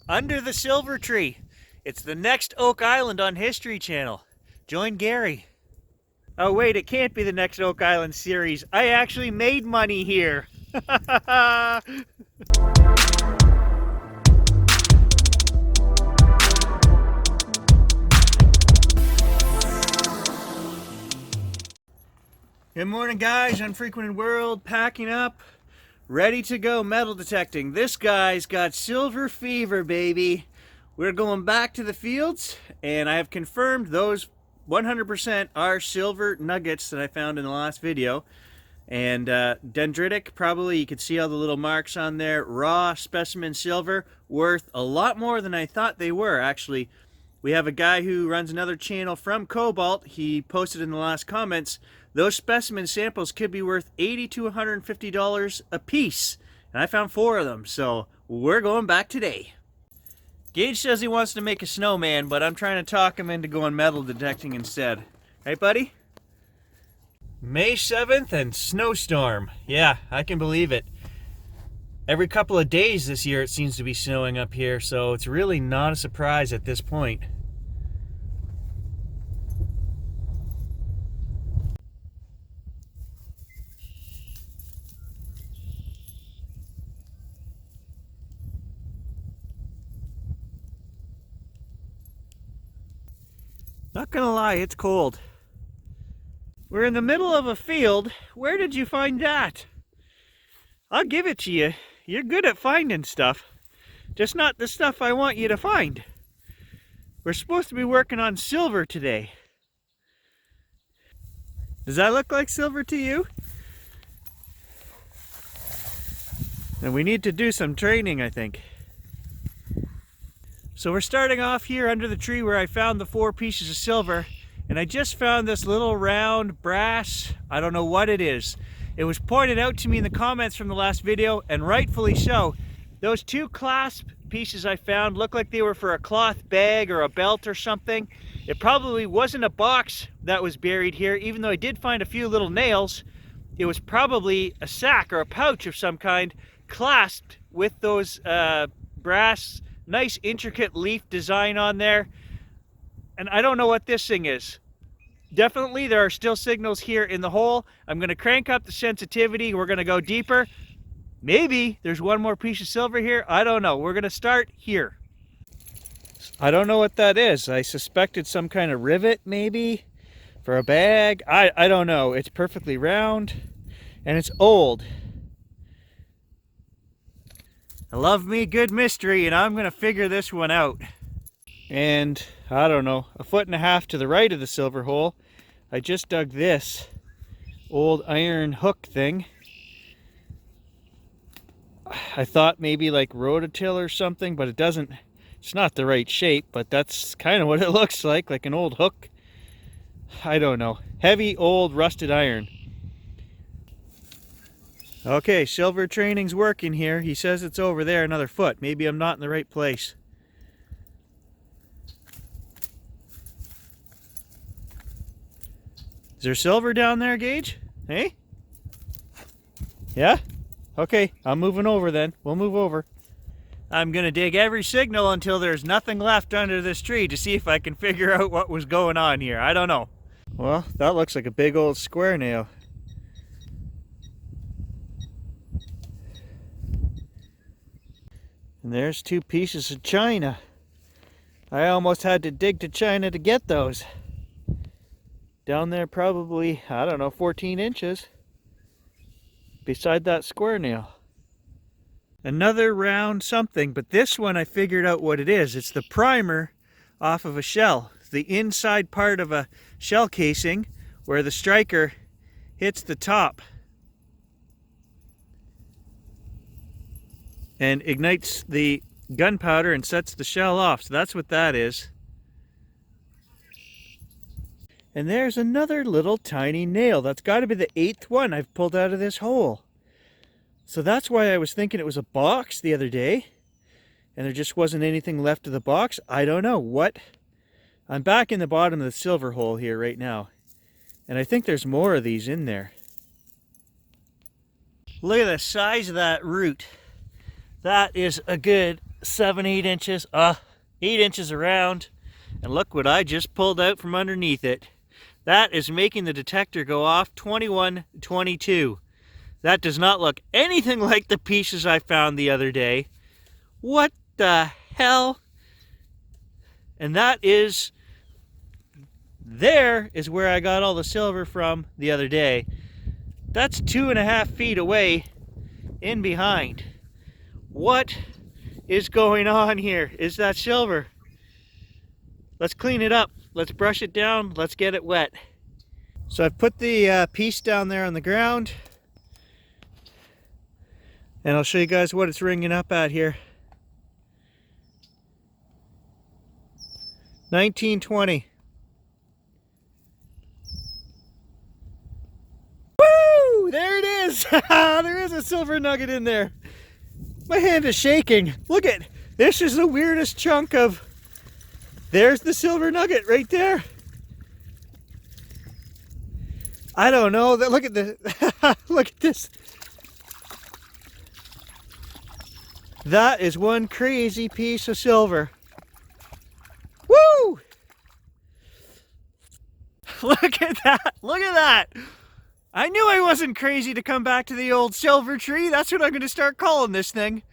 Under the Silver Tree. It's the next Oak Island on History Channel. Join Gary. Oh wait, it can't be the next Oak Island series. I actually made money here. Good morning, guys. Unfrequented World, packing up, ready to go metal detecting. This guy's got silver fever, baby. We're going back to the fields, and I have confirmed those 100% are silver nuggets that I found in the last video. And dendritic, probably you can see all the little marks on there. Raw specimen silver, worth a lot more than I thought they were. Actually, we have a guy who runs another channel from Cobalt. He posted in the last comments, those specimen samples could be worth $80 to $150 a piece. And I found 4 of them, so we're going back today. Gage says he wants to make a snowman, but I'm trying to talk him into going metal detecting instead. Right, buddy? May 7th and snowstorm. Yeah, I can believe it. Every couple of days this year it seems to be snowing up here, so it's really not a surprise at this point. Not gonna lie, it's cold. We're in the middle of a field. Where did you find that? I'll give it to you. You're good at finding stuff. Just not the stuff I want you to find. We're supposed to be working on silver today. Does that look like silver to you? And we need to do some training, I think. So we're starting off here under the tree where I found the 4 pieces of silver, and I just found this little round brass, I don't know what it is. It was pointed out to me in the comments from the last video, and rightfully so. Those 2 clasp pieces I found look like they were for a cloth bag or a belt or something. It probably wasn't a box that was buried here, even though I did find a few little nails. It was probably a sack or a pouch of some kind clasped with those brass, nice intricate leaf design on there. And I don't know what this thing is. Definitely there are still signals here in the hole. I'm going to crank up the sensitivity. We're going to go deeper. Maybe there's one more piece of silver here. I don't know. We're going to start here. I don't know what that is. I suspected some kind of rivet maybe for a bag. I don't know. It's perfectly round and it's old. I love me good mystery, and I'm going to figure this one out. And I don't know, 1.5 feet to the right of the silver hole, I just dug this old iron hook thing. I thought maybe like rototill or something, but it doesn't, it's not the right shape, but that's kind of what it looks like an old hook. I don't know. Heavy, old, rusted iron. Okay, silver training's working here. He says it's over there another foot. Maybe I'm not in the right place. Is there silver down there, Gage? Hey? Yeah? Okay, I'm moving over then. We'll move over. I'm gonna dig every signal until there's nothing left under this tree to see if I can figure out what was going on here. I don't know. Well, that looks like a big old square nail. And there's 2 pieces of china. I almost had to dig to China to get those. Down there probably, I don't know, 14 inches. Beside that square nail. Another round something, but this one I figured out what it is. It's the primer off of a shell. It's the inside part of a shell casing where the striker hits the top and ignites the gunpowder and sets the shell off. So that's what that is. And there's another little tiny nail. That's got to be the 8th one I've pulled out of this hole. So that's why I was thinking it was a box the other day, and there just wasn't anything left of the box. I don't know what. I'm back in the bottom of the silver hole here right now, and I think there's more of these in there. Look at the size of that root. That is a good 7, 8 inches, 8 inches around. And look what I just pulled out from underneath it. That is making the detector go off 2122. That does not look anything like the pieces I found the other day. What the hell? And that is, there is where I got all the silver from the other day. That's 2.5 feet away in behind. What is going on here? Is that silver? Let's clean it up. Let's brush it down. Let's get it wet. So I've put the piece down there on the ground. And I'll show you guys what it's ringing up at here. 1920. Woo! There it is! There is a silver nugget in there. My hand is shaking. Look at this. Is the weirdest chunk of... There's the silver nugget right there. I don't know. Look at this. Look at this. That is one crazy piece of silver. Woo! Look at that. Look at that. I knew I wasn't crazy to come back to the old silver tree. That's what I'm going to start calling this thing.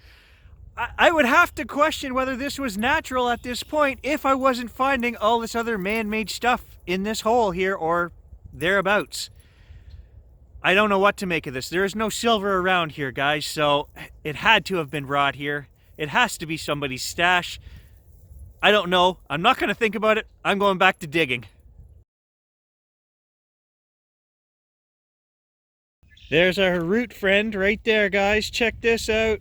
I would have to question whether this was natural at this point if I wasn't finding all this other man-made stuff in this hole here or thereabouts. I don't know what to make of this. There is no silver around here, guys, so it had to have been brought here. It has to be somebody's stash. I don't know. I'm not going to think about it. I'm going back to digging. There's our root friend right there, guys. Check this out.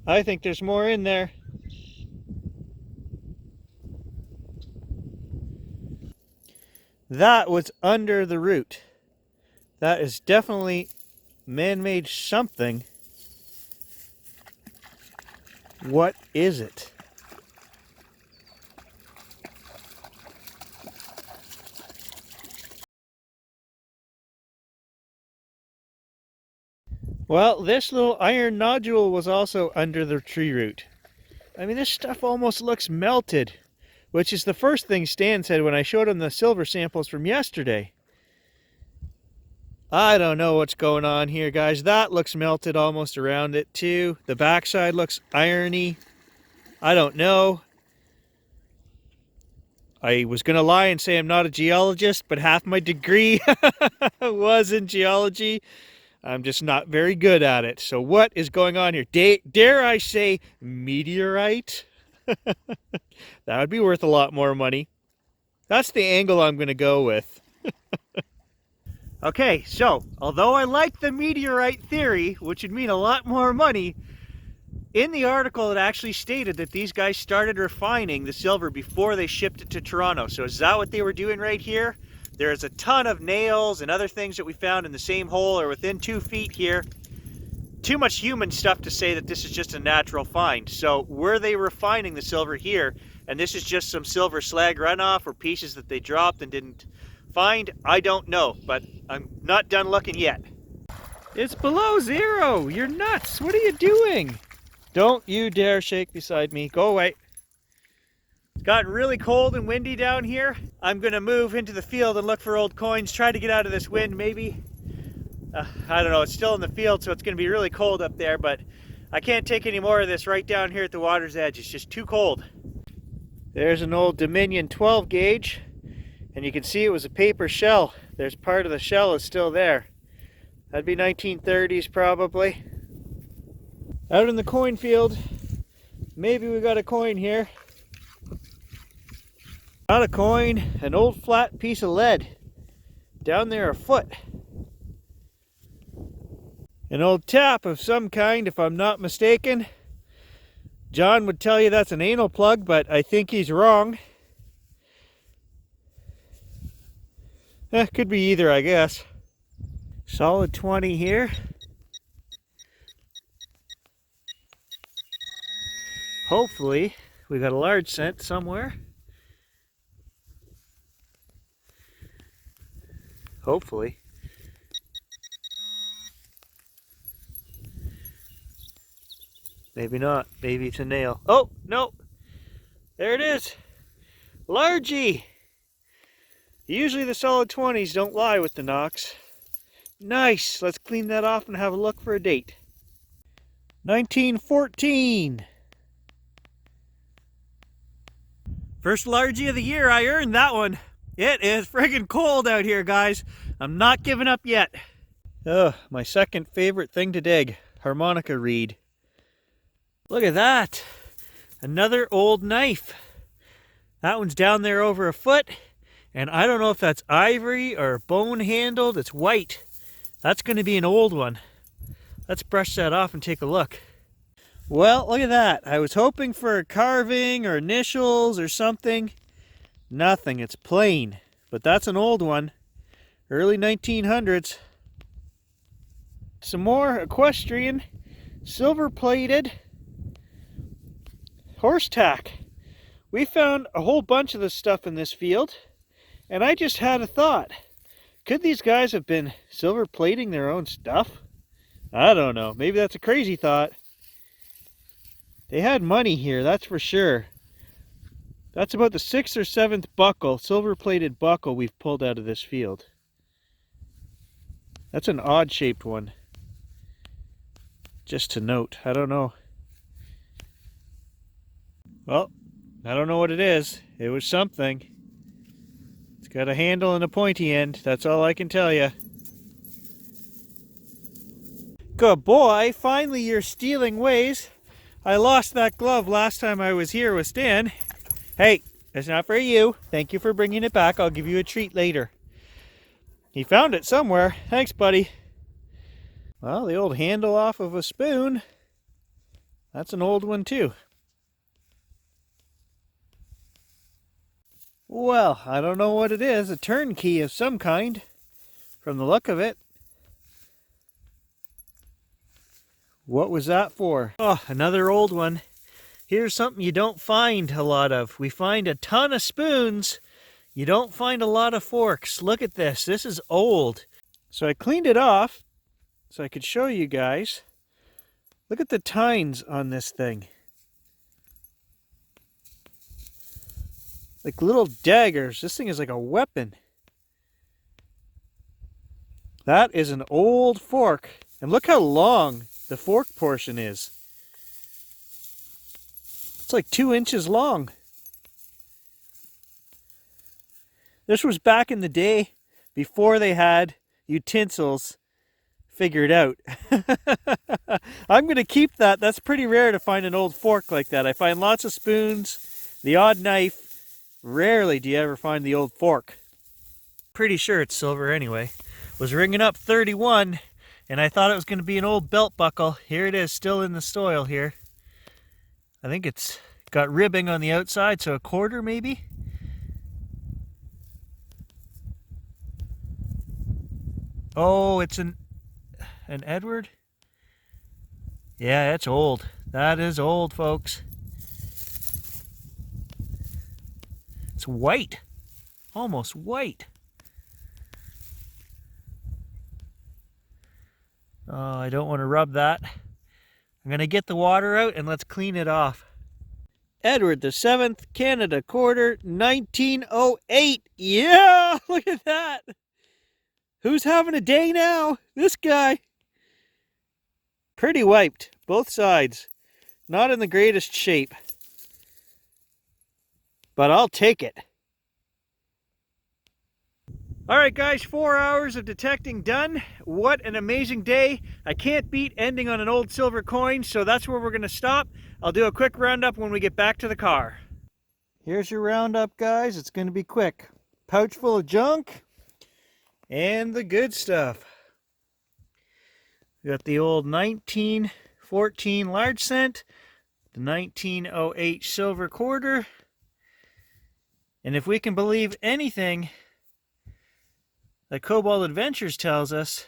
I think there's more in there. That was under the root. That is definitely man-made something. What is it? Well, this little iron nodule was also under the tree root. I mean, this stuff almost looks melted, which is the first thing Stan said when I showed him the silver samples from yesterday. I don't know what's going on here, guys. That looks melted almost around it, too. The backside looks irony. I don't know. I was going to lie and say I'm not a geologist, but half my degree was in geology. I'm just not very good at it. So what is going on here? Dare I say meteorite? That would be worth a lot more money. That's the angle I'm going to go with. Okay, so although I like the meteorite theory, which would mean a lot more money, in the article it actually stated that these guys started refining the silver before they shipped it to Toronto. So is that what they were doing right here? There's a ton of nails and other things that we found in the same hole or within 2 feet here. Too much human stuff to say that this is just a natural find. So were they refining the silver here, and this is just some silver slag runoff or pieces that they dropped and didn't find? I don't know, but I'm not done looking yet. It's below zero. You're nuts. What are you doing? Don't you dare shake beside me. Go away. It's gotten really cold and windy down here. I'm going to move into the field and look for old coins, try to get out of this wind maybe. I don't know, it's still in the field, so it's going to be really cold up there, but I can't take any more of this right down here at the water's edge. It's just too cold. There's an old Dominion 12 gauge, and you can see it was a paper shell. There's part of the shell is still there. That'd be 1930s probably. Out in the coin field, maybe we got a coin here. Not a coin, an old flat piece of lead. Down there a foot. An old tap of some kind, if I'm not mistaken. John would tell you that's an anal plug, but I think he's wrong. Could be either, I guess. Solid 20 here. Hopefully, we got a large cent somewhere. Hopefully. Maybe not. Maybe it's a nail. Oh, no. There it is. Largy. Usually the solid 20s don't lie with the knocks. Nice. Let's clean that off and have a look for a date. 1914. First largy of the year. I earned that one. It is friggin' cold out here, guys. I'm not giving up yet. Oh, my second favorite thing to dig. Harmonica reed. Look at that. Another old knife. That one's down there over a foot. And I don't know if that's ivory or bone handled. It's white. That's going to be an old one. Let's brush that off and take a look. Well, look at that. I was hoping for a carving or initials or something. Nothing. It's plain. But that's an old one. Early 1900s. Some more equestrian, silver-plated horse tack. We found a whole bunch of this stuff in this field, and I just had a thought. Could these guys have been silver plating their own stuff? I don't know. Maybe that's a crazy thought. They had money here, that's for sure. That's about the 6th or 7th buckle, silver-plated buckle we've pulled out of this field. That's an odd-shaped one. Just to note, I don't know. Well, I don't know what it is. It was something. It's got a handle and a pointy end. That's all I can tell you. Good boy. Finally, your stealing ways. I lost that glove last time I was here with Stan. Hey, it's not for you. Thank you for bringing it back. I'll give you a treat later. He found it somewhere. Thanks, buddy. Well, the old handle off of a spoon. That's an old one too. Well, I don't know what it is. A turnkey of some kind, from the look of it. What was that for? Oh, another old one. Here's something you don't find a lot of. We find a ton of spoons. You don't find a lot of forks. Look at this. This is old. So I cleaned it off so I could show you guys. Look at the tines on this thing. Like little daggers. This thing is like a weapon. That is an old fork. And look how long the fork portion is. It's like 2 inches long. This was back in the day before they had utensils figured out. I'm going to keep that. That's pretty rare to find an old fork like that. I find lots of spoons, the odd knife. Rarely do you ever find the old fork. Pretty sure it's silver anyway. Was ringing up 31 and I thought it was going to be an old belt buckle. Here it is, still in the soil here. I think it's got ribbing on the outside, so a quarter maybe. Oh, it's an Edward? Yeah, it's old. That is old, folks. It's white. Almost white. Oh, I don't want to rub that. I'm going to get the water out and let's clean it off. Edward the 7th, Canada quarter, 1908. Yeah, look at that. Who's having a day now? This guy. Pretty wiped, both sides. Not in the greatest shape. But I'll take it. Alright guys, 4 hours of detecting done. What an amazing day. I can't beat ending on an old silver coin, so that's where we're going to stop. I'll do a quick roundup when we get back to the car. Here's your roundup, guys. It's going to be quick. Pouch full of junk and the good stuff. We got the old 1914 large cent, the 1908 silver quarter, and if we can believe anything that Cobalt Adventures tells us,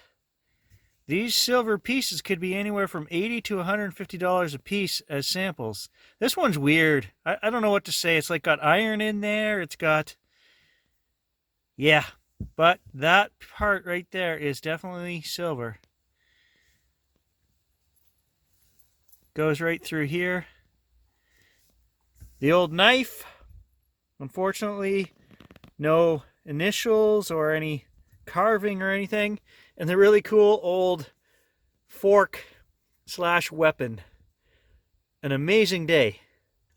these silver pieces could be anywhere from $80 to $150 a piece as samples. This one's weird. I don't know what to say. It's like got iron in there. It's got... yeah, but that part right there is definitely silver. Goes right through here. The old knife, unfortunately, no initials or any carving or anything. And the really cool old fork / weapon. An amazing day.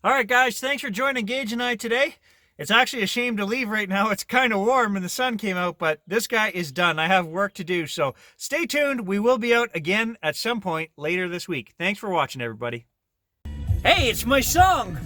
All right, guys, thanks for joining Gage and I today. It's actually a shame to leave right now. It's kind of warm and the sun came out, but this guy is done. I have work to do, so stay tuned. We will be out again at some point later this week. Thanks for watching, everybody. Hey, it's my song.